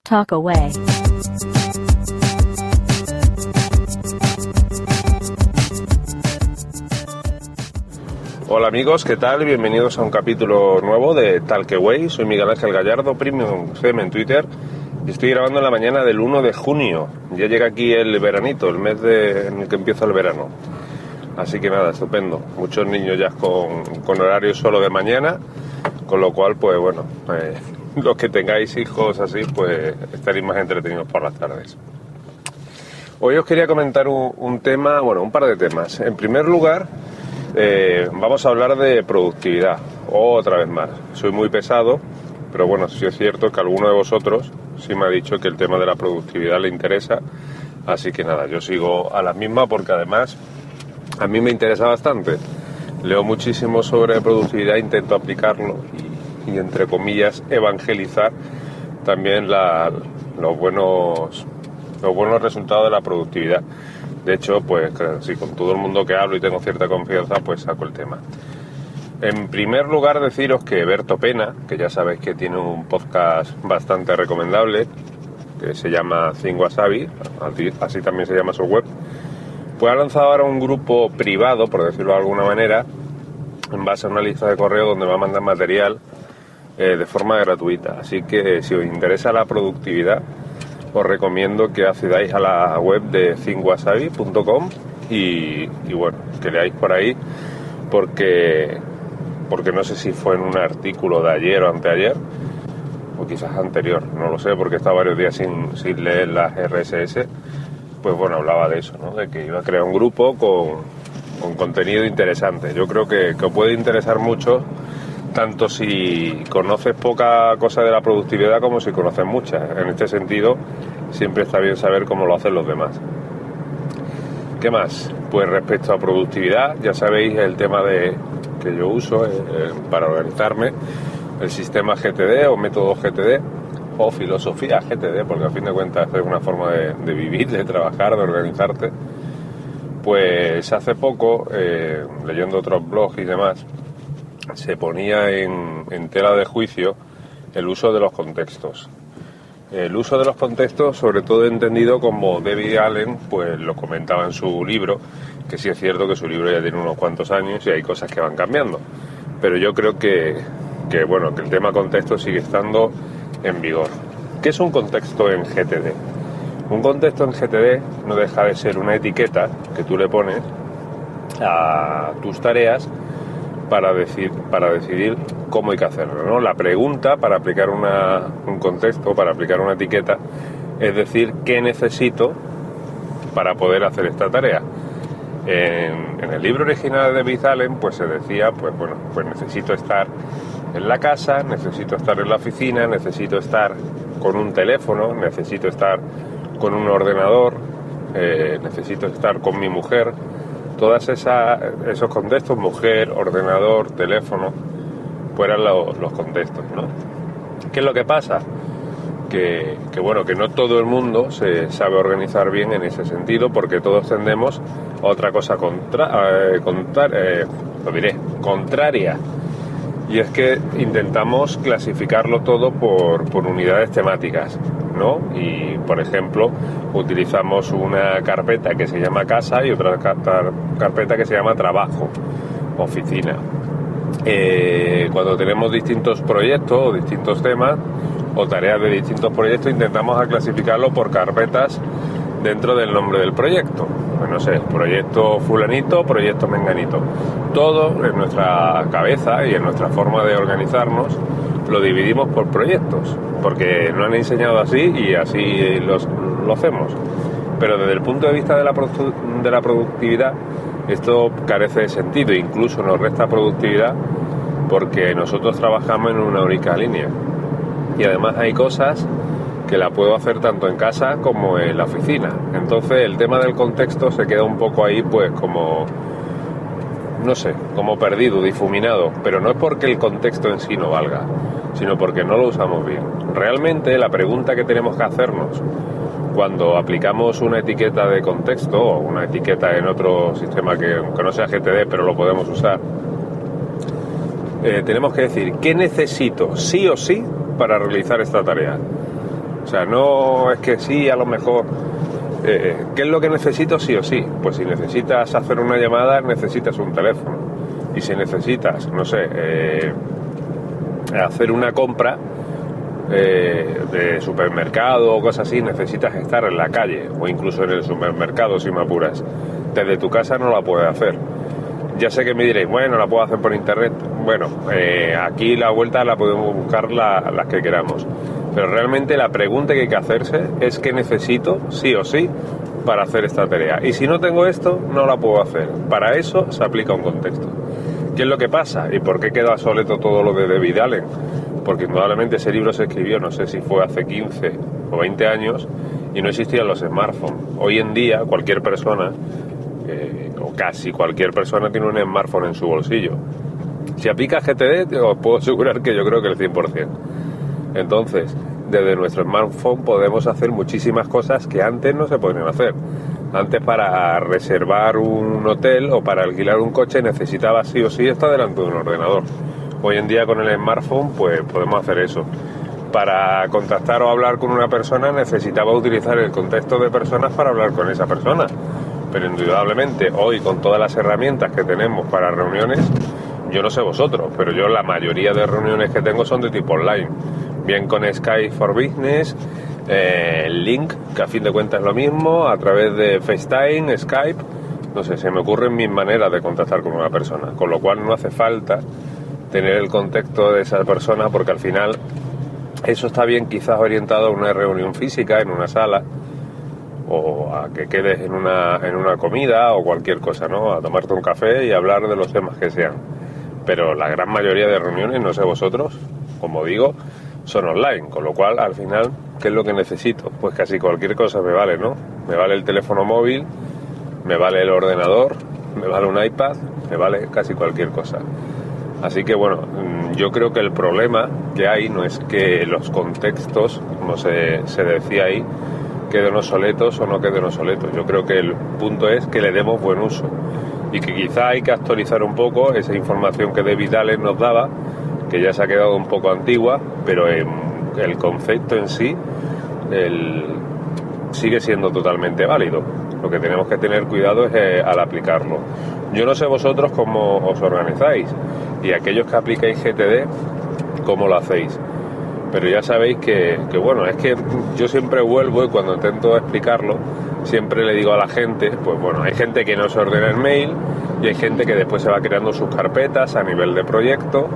Talk away. Hola amigos, ¿qué tal? Bienvenidos a un capítulo nuevo de Talk Away. Soy Miguel Ángel Gallardo, Premium CM en Twitter, y estoy grabando en la mañana del 1 de junio. Ya llega aquí el veranito, el mes en el que empieza el verano. Así que nada, estupendo. Muchos niños ya con horario solo de mañana, con lo cual, pues bueno, los que tengáis hijos así, pues estaréis más entretenidos por las tardes. Hoy os quería comentar un tema, bueno, un par de temas. En primer lugar, vamos a hablar de productividad, otra vez más. Soy muy pesado, pero bueno, sí es cierto que alguno de vosotros sí me ha dicho que el tema de la productividad le interesa, así que nada, yo sigo a la misma porque además a mí me interesa bastante. Leo muchísimo sobre productividad, intento aplicarlo y entre comillas evangelizar también los buenos resultados de la productividad. De hecho, pues sí, con todo el mundo que hablo y tengo cierta confianza, pues saco el tema. En primer lugar, deciros que Berto Pena, que ya sabéis que tiene un podcast bastante recomendable, que se llama Think Wasabi, así también se llama su web, pues ha lanzado ahora un grupo privado, por decirlo de alguna manera, en base a una lista de correo donde va a mandar material de forma gratuita. Así que si os interesa la productividad, os recomiendo que accedáis a la web de thinkwasabi.com y bueno, que leáis por ahí, porque no sé si fue en un artículo de ayer o anteayer, o quizás anterior, no lo sé, porque he estado varios días sin leer las RSS. Pues bueno, hablaba de eso, ¿no? De que iba a crear un grupo con contenido interesante. Yo creo que os puede interesar mucho, tanto si conoces poca cosa de la productividad como si conoces mucha. En este sentido, siempre está bien saber cómo lo hacen los demás. ¿Qué más? Pues respecto a productividad, ya sabéis el tema que yo uso para organizarme, el sistema GTD o método GTD, o filosofía GTD, porque a fin de cuentas es una forma de vivir, de trabajar, de organizarte. Pues hace poco, leyendo otros blogs y demás, se ponía en tela de juicio el uso de los contextos. El uso de los contextos, sobre todo entendido como David Allen, pues lo comentaba en su libro, que sí es cierto que su libro ya tiene unos cuantos años y hay cosas que van cambiando. Pero yo creo que el tema contexto sigue estando en vigor. ¿Qué es un contexto en GTD? Un contexto en GTD no deja de ser una etiqueta que tú le pones a tus tareas para decidir cómo hay que hacerlo, ¿no? La pregunta para aplicar un contexto, para aplicar una etiqueta, es decir, ¿qué necesito para poder hacer esta tarea? En el libro original de David Allen, pues se decía, pues necesito estar en la casa, necesito estar en la oficina, necesito estar con un teléfono, necesito estar con un ordenador, necesito estar con mi mujer. Todos esos contextos, mujer, ordenador, teléfono, pues eran los contextos, ¿no? ¿Qué es lo que pasa? Que no todo el mundo se sabe organizar bien en ese sentido, porque todos tendemos a otra cosa contraria. Y es que intentamos clasificarlo todo por unidades temáticas, ¿no? Y, por ejemplo, utilizamos una carpeta que se llama casa y otra carpeta que se llama trabajo, oficina. Cuando tenemos distintos proyectos o distintos temas o tareas de distintos proyectos, intentamos clasificarlo por carpetas dentro del nombre del proyecto. Pues no sé, proyecto fulanito, proyecto menganito. Todo en nuestra cabeza y en nuestra forma de organizarnos lo dividimos por proyectos, porque nos han enseñado así y así lo hacemos. Pero desde el punto de vista de la productividad, esto carece de sentido, incluso nos resta productividad, porque nosotros trabajamos en una única línea. Y además hay cosas que la puedo hacer tanto en casa como en la oficina. Entonces el tema del contexto se queda un poco ahí, pues como perdido, difuminado. Pero no es porque el contexto en sí no valga, sino porque no lo usamos bien. Realmente la pregunta que tenemos que hacernos cuando aplicamos una etiqueta de contexto o una etiqueta en otro sistema que no sea GTD, pero lo podemos usar, tenemos que decir ¿qué necesito sí o sí para realizar esta tarea? O sea, no es que sí, a lo mejor... ¿qué es lo que necesito sí o sí? Pues si necesitas hacer una llamada, necesitas un teléfono. Y si necesitas, no sé, hacer una compra de supermercado o cosas así, necesitas estar en la calle o incluso en el supermercado si me apuras. Desde tu casa no la puedes hacer. Ya sé que me diréis, bueno, la puedo hacer por internet. Bueno, aquí la vuelta la podemos buscar las que queramos. Pero realmente la pregunta que hay que hacerse es qué necesito, sí o sí, para hacer esta tarea. Y si no tengo esto, no la puedo hacer. Para eso se aplica un contexto. ¿Qué es lo que pasa? ¿Y por qué queda obsoleto todo lo de David Allen? Porque indudablemente ese libro se escribió, no sé si fue hace 15 o 20 años, y no existían los smartphones. Hoy en día, cualquier persona, o casi cualquier persona, tiene un smartphone en su bolsillo. Si aplica GTD, os puedo asegurar que yo creo que el 100%. Entonces, desde nuestro smartphone podemos hacer muchísimas cosas que antes no se podían hacer. Antes, para reservar un hotel o para alquilar un coche, necesitaba sí o sí estar delante de un ordenador. Hoy en día con el smartphone pues podemos hacer eso. Para contactar o hablar con una persona necesitaba utilizar el contexto de personas para hablar con esa persona. Pero indudablemente hoy, con todas las herramientas que tenemos para reuniones, yo no sé vosotros, pero yo la mayoría de reuniones que tengo son de tipo online. Bien con Skype for Business, Link, que a fin de cuentas es lo mismo, a través de FaceTime, Skype, no sé, se me ocurren mil maneras de contactar con una persona, con lo cual no hace falta tener el contexto de esa persona, porque al final eso está bien quizás orientado a una reunión física en una sala, o a que quedes en una comida o cualquier cosa, ¿no? A tomarte un café y hablar de los temas que sean. Pero la gran mayoría de reuniones, no sé vosotros, como digo, son online, con lo cual al final, ¿qué es lo que necesito? Pues casi cualquier cosa me vale, ¿no? Me vale el teléfono móvil, me vale el ordenador, me vale un iPad, me vale casi cualquier cosa. Así que bueno, yo creo que el problema que hay no es que los contextos, como se decía ahí, queden obsoletos o no queden obsoletos. Yo creo que el punto es que le demos buen uso y que quizá hay que actualizar un poco esa información que David Allen nos daba, que ya se ha quedado un poco antigua, pero el concepto en sí sigue siendo totalmente válido. Lo que tenemos que tener cuidado es al aplicarlo. Yo no sé vosotros cómo os organizáis, y aquellos que aplicáis GTD, cómo lo hacéis. Pero ya sabéis que bueno, es que yo siempre vuelvo y cuando intento explicarlo, siempre le digo a la gente, pues bueno, hay gente que no se ordena el mail y hay gente que después se va creando sus carpetas a nivel de proyecto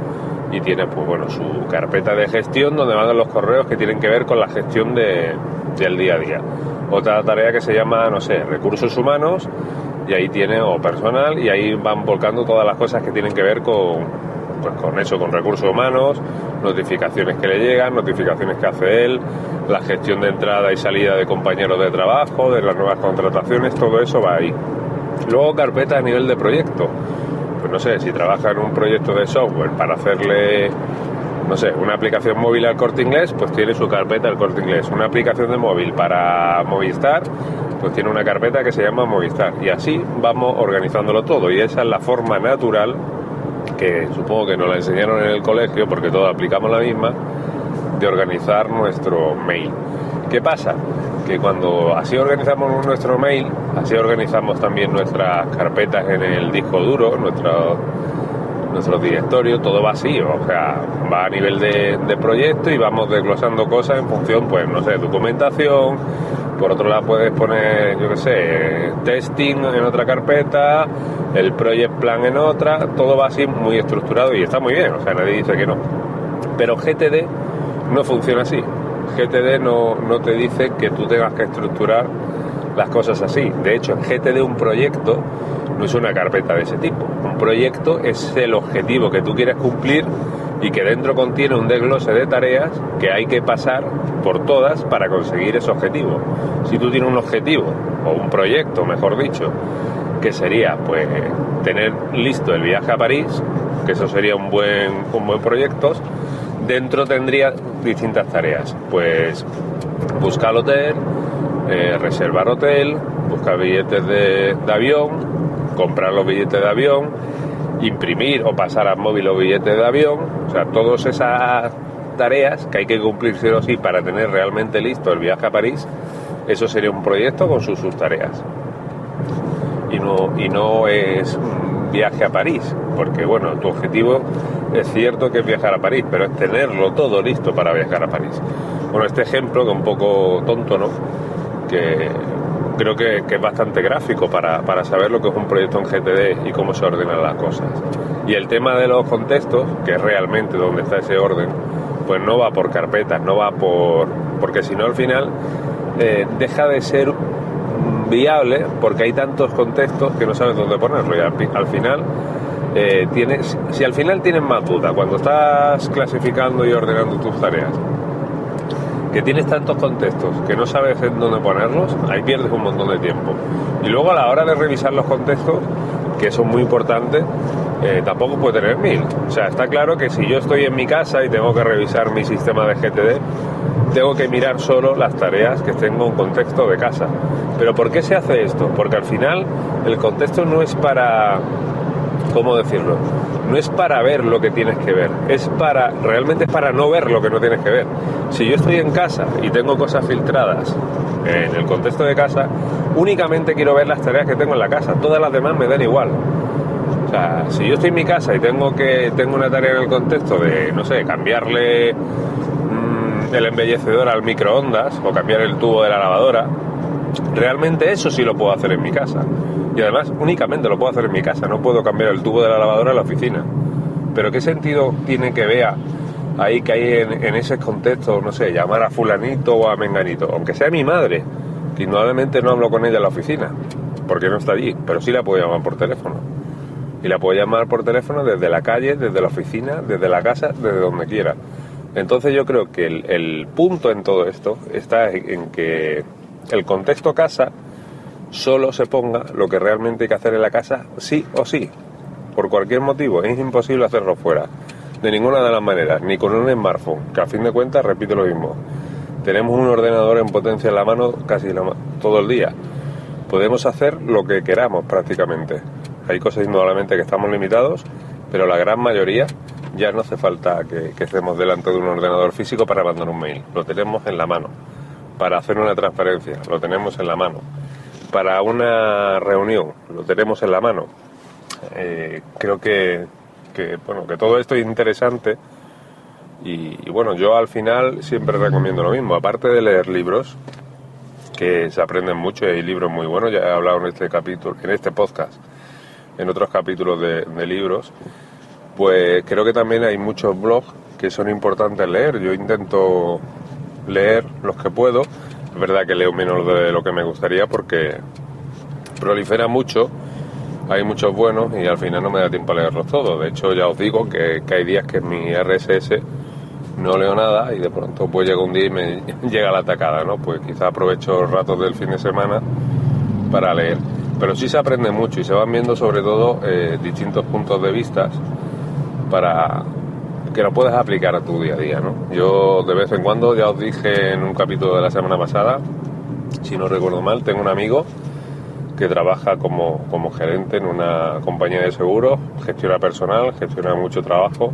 y tiene, pues bueno, su carpeta de gestión donde van los correos que tienen que ver con la gestión del día a día. Otra tarea que se llama, no sé, recursos humanos, y ahí tiene, o personal, y ahí van volcando todas las cosas que tienen que ver con eso, con recursos humanos, notificaciones que le llegan, notificaciones que hace él, la gestión de entrada y salida de compañeros de trabajo, de las nuevas contrataciones, todo eso va ahí. Luego carpeta a nivel de proyecto, pues no sé, si trabaja en un proyecto de software para hacerle, no sé, una aplicación móvil al Corte Inglés, pues tiene su carpeta al Corte Inglés. Una aplicación de móvil para Movistar, pues tiene una carpeta que se llama Movistar. Y así vamos organizándolo todo, y esa es la forma natural, que supongo que nos la enseñaron en el colegio, porque todos aplicamos la misma, de organizar nuestro mail. ¿Qué pasa? Que cuando así organizamos nuestro mail, así organizamos también nuestras carpetas en el disco duro, nuestro directorio, todo va así, o sea, va a nivel de proyecto y vamos desglosando cosas en función, pues no sé, documentación. Por otro lado puedes poner, yo qué sé, testing en otra carpeta, el project plan en otra, todo va así muy estructurado y está muy bien, o sea, nadie dice que no. Pero GTD no funciona así. GTD no te dice que tú tengas que estructurar las cosas así. De hecho, en GTD un proyecto no es una carpeta de ese tipo. Un proyecto es el objetivo que tú quieres cumplir y que dentro contiene un desglose de tareas que hay que pasar por todas para conseguir ese objetivo. Si tú tienes un objetivo, o un proyecto, mejor dicho, que sería pues tener listo el viaje a París, que eso sería un buen proyecto, dentro tendría distintas tareas, pues buscar hotel, reservar hotel, buscar billetes de avión, comprar los billetes de avión, imprimir o pasar al móvil los billetes de avión, o sea, todas esas tareas que hay que cumplir sí o sí para tener realmente listo el viaje a París, eso sería un proyecto con sus subtareas. Y no es un viaje a París, porque bueno, tu objetivo es cierto que es viajar a París, pero es tenerlo todo listo para viajar a París. Bueno, este ejemplo, que es un poco tonto, ¿no? Que creo que es bastante gráfico para saber lo que es un proyecto en GTD y cómo se ordenan las cosas. Y el tema de los contextos, que es realmente donde está ese orden, pues no va por carpetas, no va porque si no al final deja de ser viable, porque hay tantos contextos que no sabes dónde ponerlo, y al final si al final tienes más duda cuando estás clasificando y ordenando tus tareas, que tienes tantos contextos que no sabes en dónde ponerlos, ahí pierdes un montón de tiempo. Y luego a la hora de revisar los contextos, que son muy importantes, tampoco puede tener 1000. O sea, está claro que si yo estoy en mi casa y tengo que revisar mi sistema de GTD, tengo que mirar solo las tareas que tengo en contexto de casa. ¿Pero por qué se hace esto? Porque al final el contexto no es para... ¿Cómo decirlo? No es para ver lo que tienes que ver, realmente es para no ver lo que no tienes que ver. Si yo estoy en casa y tengo cosas filtradas en el contexto de casa, únicamente quiero ver las tareas que tengo en la casa, todas las demás me dan igual. O sea, si yo estoy en mi casa y tengo una tarea en el contexto de, no sé, cambiarle el embellecedor al microondas o cambiar el tubo de la lavadora, realmente eso sí lo puedo hacer en mi casa. Y además únicamente lo puedo hacer en mi casa, no puedo cambiar el tubo de la lavadora en la oficina. Pero ¿qué sentido tiene que vea ahí que hay en ese contexto, no sé, llamar a fulanito o a menganito? Aunque sea mi madre, que indudablemente no hablo con ella en la oficina, porque no está allí, pero sí la puedo llamar por teléfono. Y la puedo llamar por teléfono desde la calle, desde la oficina, desde la casa, desde donde quiera. Entonces yo creo que el punto en todo esto está en que el contexto casa solo se ponga lo que realmente hay que hacer en la casa, sí o sí, por cualquier motivo. Es imposible hacerlo fuera, de ninguna de las maneras, ni con un smartphone, que a fin de cuentas repite lo mismo. Tenemos un ordenador en potencia en la mano casi todo el día. Podemos hacer lo que queramos prácticamente. Hay cosas indudablemente que estamos limitados, pero la gran mayoría ya no hace falta que estemos delante de un ordenador físico para mandar un mail. Lo tenemos en la mano. Para hacer una transferencia, lo tenemos en la mano. Para una reunión, lo tenemos en la mano. Creo que todo esto es interesante y bueno, yo al final siempre recomiendo lo mismo. Aparte de leer libros, que se aprenden mucho y hay libros muy buenos, ya he hablado en este capítulo, en este podcast, en otros capítulos de libros, pues creo que también hay muchos blogs que son importantes leer. Yo intento leer los que puedo. Es verdad que leo menos de lo que me gustaría porque prolifera mucho, hay muchos buenos y al final no me da tiempo a leerlos todos. De hecho, ya os digo que hay días que en mi RSS no leo nada y de pronto pues llega un día y me llega la atacada, ¿no? Pues quizá aprovecho ratos del fin de semana para leer. Pero sí se aprende mucho y se van viendo sobre todo distintos puntos de vista para que lo puedas aplicar a tu día a día, ¿no? Yo de vez en cuando, ya os dije en un capítulo de la semana pasada, si no recuerdo mal, tengo un amigo que trabaja como gerente en una compañía de seguros, gestiona personal, gestiona mucho trabajo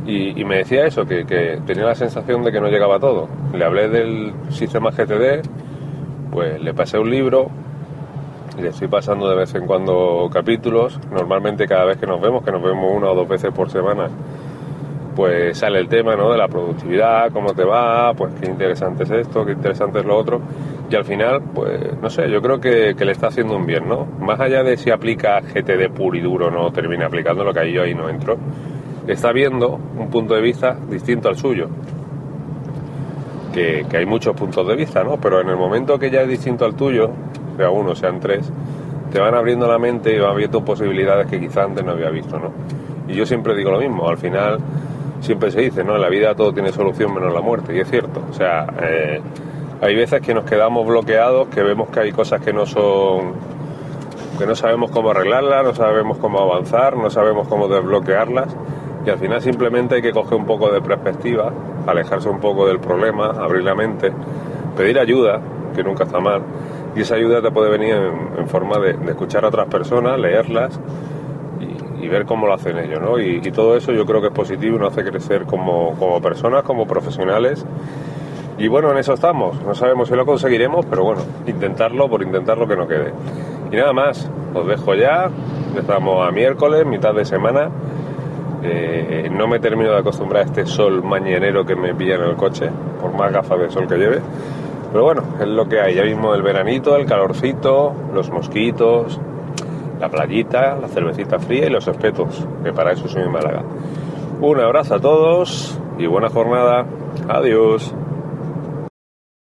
y me decía eso, que tenía la sensación de que no llegaba todo. Le hablé del sistema GTD, pues le pasé un libro, le estoy pasando de vez en cuando capítulos, normalmente cada vez que nos vemos 1 o 2 veces por semana, pues sale el tema, ¿no?, de la productividad, cómo te va, pues qué interesante es esto, qué interesante es lo otro, y al final, pues no sé, yo creo que le está haciendo un bien, ¿no? Más allá de si aplica GTD puro y duro o no termina aplicando, lo que yo ahí no entro, está viendo un punto de vista distinto al suyo, que hay muchos puntos de vista, ¿no? Pero en el momento que ya es distinto al tuyo, sea uno, sean 3, te van abriendo la mente y van viendo posibilidades que quizás antes no había visto, ¿no? Y yo siempre digo lo mismo, al final siempre se dice, ¿no?, en la vida todo tiene solución menos la muerte, y es cierto. O sea, hay veces que nos quedamos bloqueados, que vemos que hay cosas que no sabemos cómo arreglarlas, no sabemos cómo avanzar, no sabemos cómo desbloquearlas, y al final simplemente hay que coger un poco de perspectiva, alejarse un poco del problema, abrir la mente, pedir ayuda, que nunca está mal, y esa ayuda te puede venir en forma de escuchar a otras personas, leerlas, y ver cómo lo hacen ellos, ¿no? Y todo eso yo creo que es positivo y nos hace crecer como personas, como profesionales. Y bueno, en eso estamos. No sabemos si lo conseguiremos, pero bueno, intentarlo por intentarlo que no quede. Y nada más, os dejo ya. Estamos a miércoles, mitad de semana. No me termino de acostumbrar a este sol mañanero que me pilla en el coche, por más gafas de sol que lleve. Pero bueno, es lo que hay. Ya mismo el veranito, el calorcito, los mosquitos, la playita, la cervecita fría y los espetos, que para eso soy en Málaga. Un abrazo a todos y buena jornada. Adiós.